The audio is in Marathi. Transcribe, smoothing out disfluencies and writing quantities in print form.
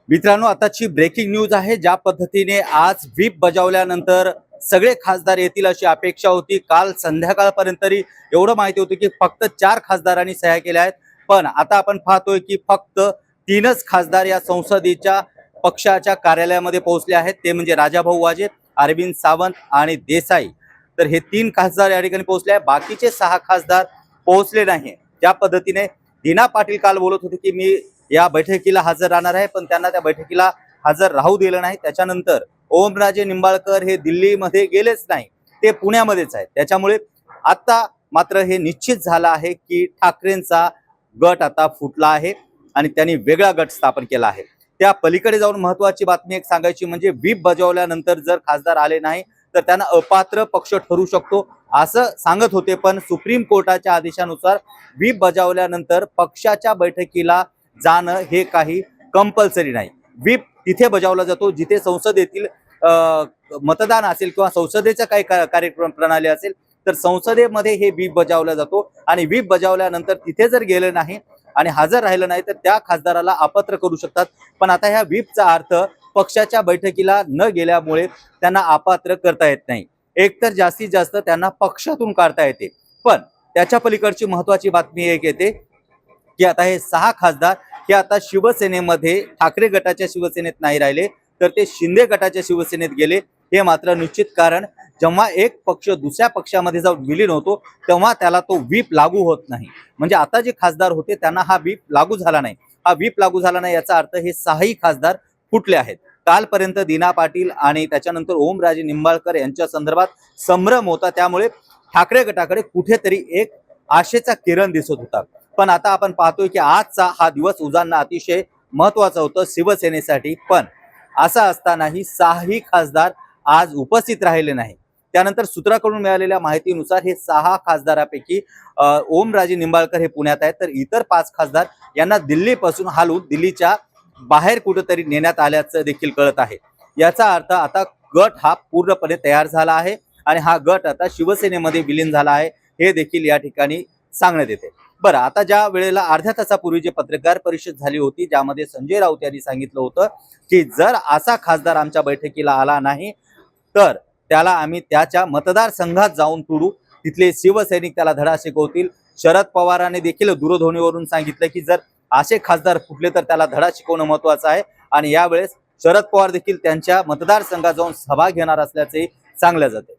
मित्रांनो, आताची ब्रेकिंग न्यूज आहे। ज्या पद्धतीने आज व्हीप बजावल्यानंतर सगळे खासदार येतील अशी अपेक्षा होती। काल संध्याकाळपर्यंत तरी एवढं माहिती होतं की फक्त 4 खासदारांनी सह्या केल्या आहेत, पण आता आपण पाहतोय की फक्त 3च खासदार या संसदेच्या पक्षाच्या कार्यालयामध्ये पोहोचले आहेत। ते म्हणजे राजाभाऊ वाजे, अरविंद सावंत आणि देसाई। तर हे 3 खासदार या ठिकाणी पोहोचले आहेत, बाकीचे 6 खासदार पोहोचले नाही। ज्या पद्धतीने दीना पाटील काल बोलत होते की मी या बैठकीला हजर राहणार आहे, पण त्यांना त्या बैठकीला हजर राहू दिलं नाही। त्याच्यानंतर ओमराजे निंबाळकर हे दिल्लीमध्ये गेलेच नाही, ते पुण्यामध्येच आहेत। त्याच्यामुळे आता मात्र हे निश्चित झालं आहे की ठाकरेंचा गट आता फुटला आहे आणि त्यांनी वेगळा गट स्थापन केला आहे। त्या पलीकडे जाऊन महत्त्वाची बातमी एक सांगायची म्हणजे व्हीप बजावल्यानंतर जर खासदार आले नाही तर त्यांना अपात्र पक्ष ठरू शकतो असं सांगत होते, पण सुप्रीम कोर्टाच्या आदेशानुसार व्हीप बजावल्यानंतर पक्षाच्या बैठकीला जाणं हे काही कंपल्सरी नाही। व्हीप तिथे बजावला जातो जिथे संसदेतील मतदान असेल किंवा संसदेचा काही कार्यक्रम प्रणाली असेल तर संसदेमध्ये हे व्हीप बजावला जातो आणि व्हीप बजावल्यानंतर तिथे जर गेलं नाही आणि हजर राहिलं नाही तर त्या खासदाराला अपात्र करू शकतात। पण आता ह्या व्हीपचा अर्थ पक्षाच्या बैठकीला न गेल्यामुळे त्यांना अपात्र करता येत नाही, एकतर जास्तीत जास्त त्यांना पक्षातून काढता येते। पण त्याच्या पलीकडची महत्त्वाची बातमी एक येते की आता हे 6 खासदार हे आता शिवसेनेमध्ये ठाकरे गटाच्या शिवसेनेत नाही राहिले तर ते शिंदे गटाच्या शिवसेनेत गेले। हे मात्र निश्चित, कारण जेव्हा एक पक्ष दुसऱ्या पक्षामध्ये जाऊन विलीन होतो तेव्हा त्याला तो व्हीप लागू होत नाही। म्हणजे आता जे खासदार होते त्यांना हा व्हीप लागू झाला नाही। हा व्हीप लागू झाला नाही याचा अर्थ हे 6ही खासदार फुटले आहेत। कालपर्यंत दीना पाटील आणि त्याच्यानंतर ओमराजे निंबाळकर यांच्या संदर्भात संभ्रम होता, त्यामुळे ठाकरे गटाकडे कुठेतरी एक आशेचा किरण दिसत होता। पण आता आपण पाहतोय की आजचा हा दिवस उजाडणं अतिशय महत्त्वाचं होतं शिवसेनेसाठी, पण असं असतानाही 6ही खासदार आज उपस्थित राहिले नाही। त्यानंतर सूत्राकडून मिळालेल्या माहितीनुसार हे 6 खासदारापैकी ओमराजे निंबाळकर हे पुण्यात आहेत, तर इतर 5 खासदार यांना दिल्लीपासून हलवून दिल्लीच्या बाहेर कुठेतरी नेण्यात आल्याचं देखील कळत आहे। याचा अर्थ आता गट हा पूर्णपणे तयार झाला आहे आणि हा गट आता शिवसेनेमध्ये विलीन झाला आहे, हे देखील या ठिकाणी सांगण्यात येते। बरं, आता ज्या वेळेला अर्ध्या तासापूर्वी जे पत्रकार परिषद झाली होती ज्यामध्ये संजय राऊत यांनी सांगितलं होतं की जर असा खासदार आमच्या बैठकीला आला नाही तर त्याला आम्ही त्याच्या मतदारसंघात जाऊन तुडू, तिथले शिवसैनिक त्याला धडा शिकवतील। शरद पवारांनी देखील दूरध्वनीवरून सांगितलं की जर असे खासदार फुटले तर त्याला धडा शिकवणं महत्त्वाचं आहे आणि यावेळेस शरद पवार देखील त्यांच्या मतदारसंघात जाऊन सभा घेणार असल्याचे सांगले जाते।